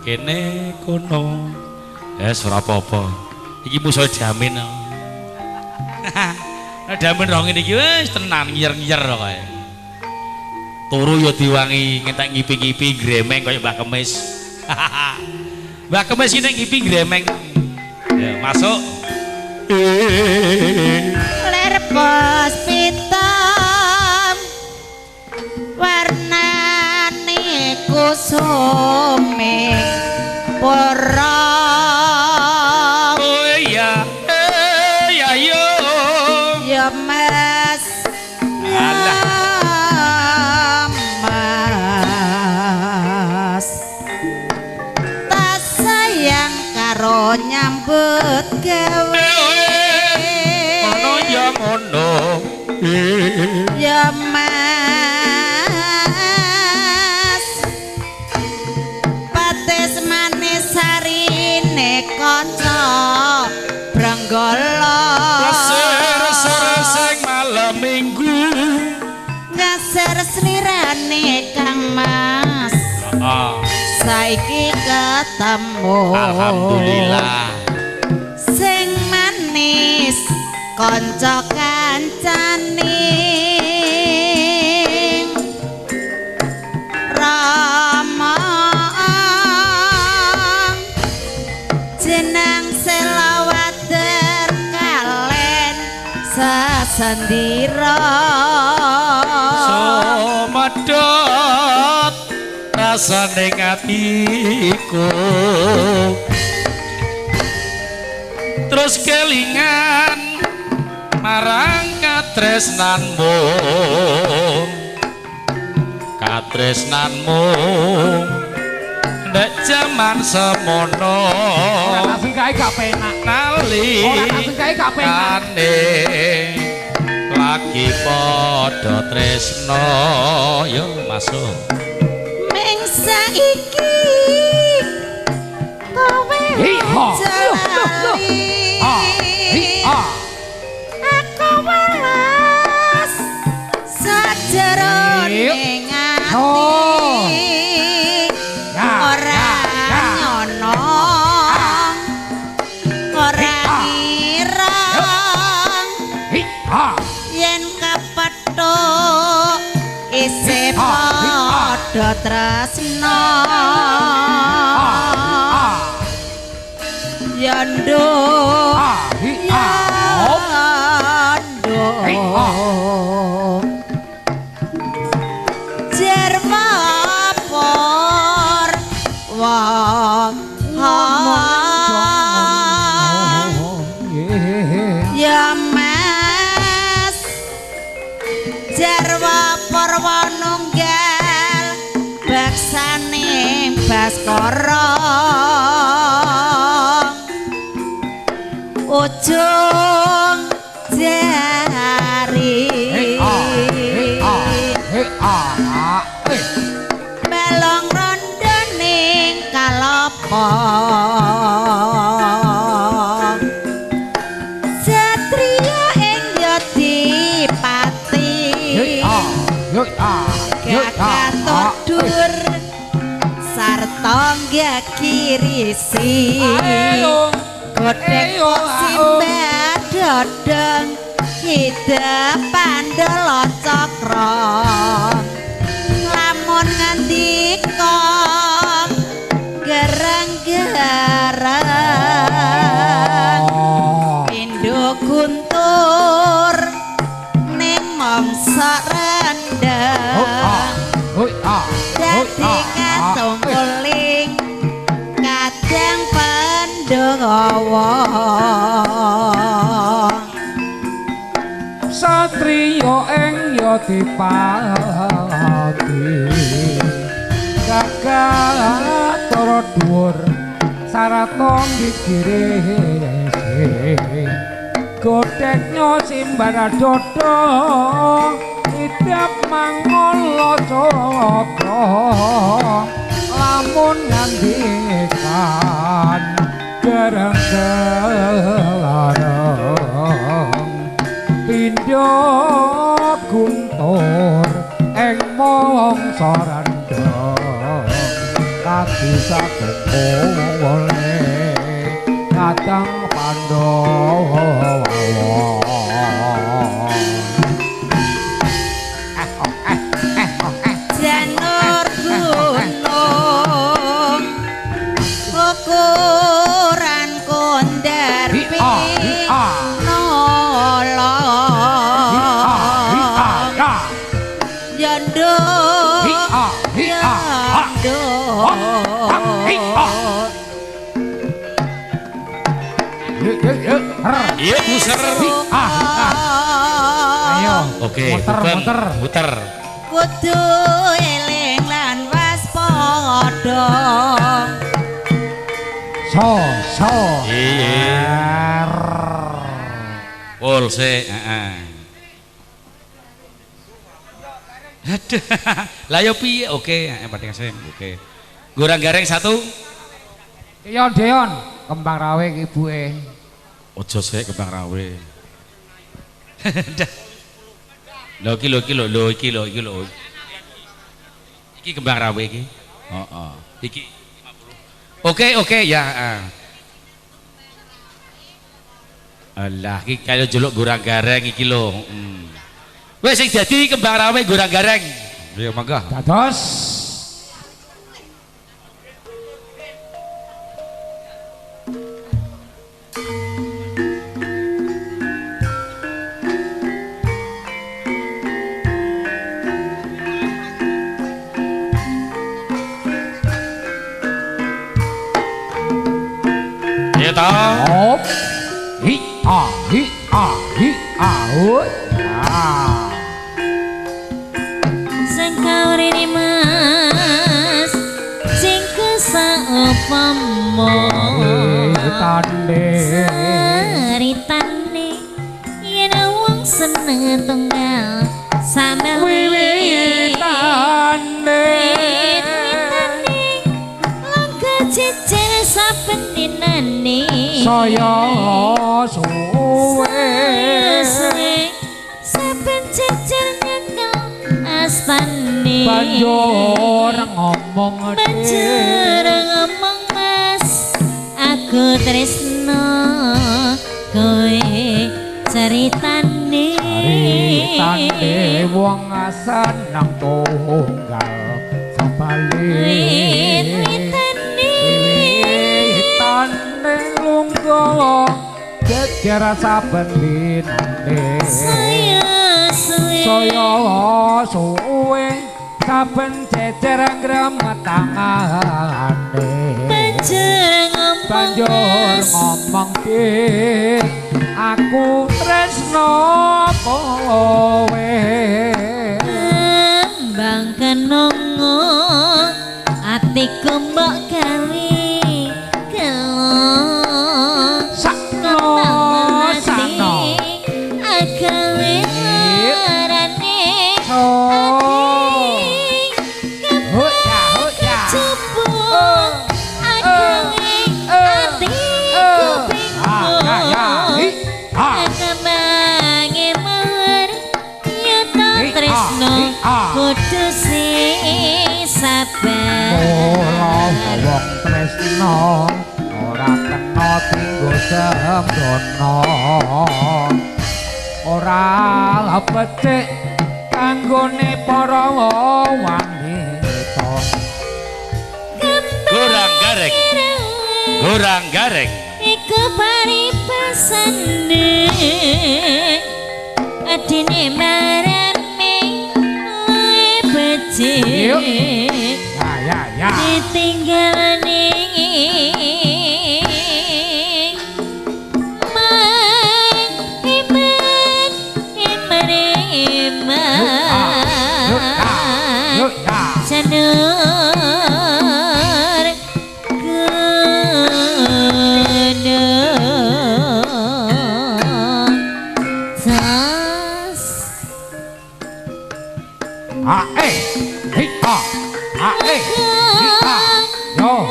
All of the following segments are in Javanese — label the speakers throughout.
Speaker 1: kene kono ora apa-apa iki musuh jamin damen rong ini wis tenan nyer-nyer kok. Turu ya diwangi ngentek ngipi-ngipi gremeng kaya Mbak Kemis. Mbak Kemis iki ngipi gremeng. Ya, masuk.
Speaker 2: Ler pos pitam warnane kusume porong.
Speaker 1: Oh iya.
Speaker 2: Mas Mas tak sayang karo nyambut gawe
Speaker 1: ono ya ngono
Speaker 2: ya Mas pates manis sarine kanca branggala
Speaker 1: sing malam minggu
Speaker 2: ngasar slirane Kang Mas saiki ketemu
Speaker 1: alhamdulillah
Speaker 2: sing manis kanca kancane Rama jeneng selawater kalen sasandira
Speaker 1: medhot rasane atiku terus kelingan marang katresnanmu nek jaman semono
Speaker 3: ora kabeh kae gak penak
Speaker 1: nali
Speaker 3: ora kabeh kae gak penak
Speaker 1: lagi padha tresno yo masuk
Speaker 2: ming saiki kowe jali aku welas sajerone ngati ora nyono ora ireng yen kepethuk isih padha tresna yando jerma por wong ya Mas jarwa porwa nunggal baksane Baskara ujung jari belong rondo ning kalopo satria ing Yodipati gagatot dur sarta nggakirisi godhek simbah dodong hidap pandala cakra lamun ngandika gereng-gereng pindho guntur ning mangsa rendang dadi katungkuling kadang pandhawa
Speaker 3: satriya ing Yodipati gagatora dhuwur sarata gigirih godheknya simbara dodo idap mangala cakra lamun ngandikan gereng-gereng pindha guntur ing mangsa rendheng lagi saking oleh kadang Pandhawa
Speaker 2: janur gunung ukuran kondar Yondo
Speaker 1: Iya muser.
Speaker 3: Ayo.
Speaker 1: Oke, muter.
Speaker 2: Kudu eling lan waspada.
Speaker 3: So.
Speaker 1: Iya. Pol sik, heeh. Aduh. Lah yo piye? Oke, pating sing. Oke. Gorang gareng 1.
Speaker 3: Deon, kembang rawe ibuke.
Speaker 1: Ojo sik kembang rawe. Lho iki lho. Iki kembang rawe iki. Heeh. Iki 50. Oke ya. Alah iki kaya jeluk gorang gareng iki lho. Wis sing dadi kembang rawe gorang gareng. Ya mangga.
Speaker 3: Dados
Speaker 1: Ya ta.
Speaker 3: Hop. Hi.
Speaker 2: Sing kaurine Mas sing kesaupama saritane yen wong seneng tunggal samel
Speaker 3: wiwitane
Speaker 2: langka jejer saben dinane
Speaker 3: saya suwe
Speaker 2: saben jejer nyekel astane
Speaker 3: banjur ngomong
Speaker 2: Mas aku tresno kowe ceritane
Speaker 3: wong seneng tunggal witane lungguh jejer saben dinane saya suwe saben jejer gremetangane banjur ngomong aku tresno kowe
Speaker 2: bang kenongo atiku mbok gawe gelo
Speaker 3: sakno
Speaker 2: agawe larane cupu agawe atiku bingung kemangi mahar yuta tresno kudu sing sabar
Speaker 3: wong tresno ora kena tinggo sembrono ora becik kanggone para wanita
Speaker 1: Gorang gareng
Speaker 2: iku paripasane adine marane becik
Speaker 3: ya
Speaker 2: ditinggalane Sanur gunung tas
Speaker 3: yo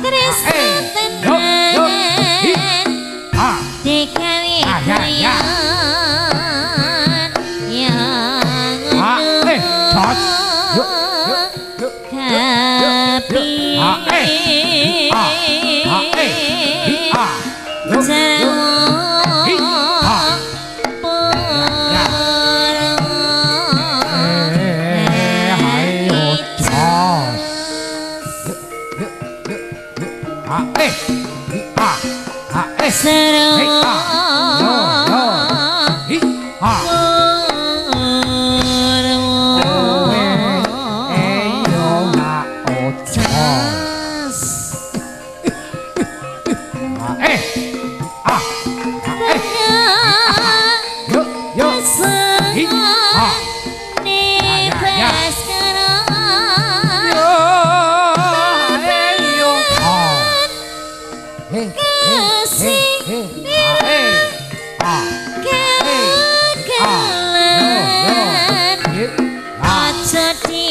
Speaker 2: tresno tenan digawe koyon yang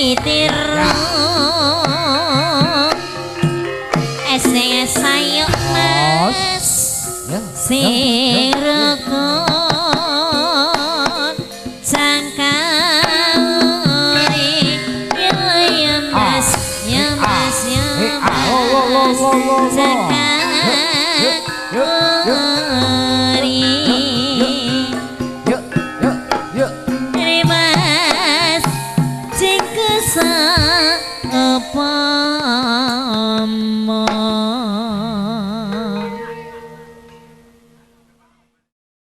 Speaker 2: ditiru sing sayo mas sing rukun sangkauri ya mas ya mas ya mas sangkauri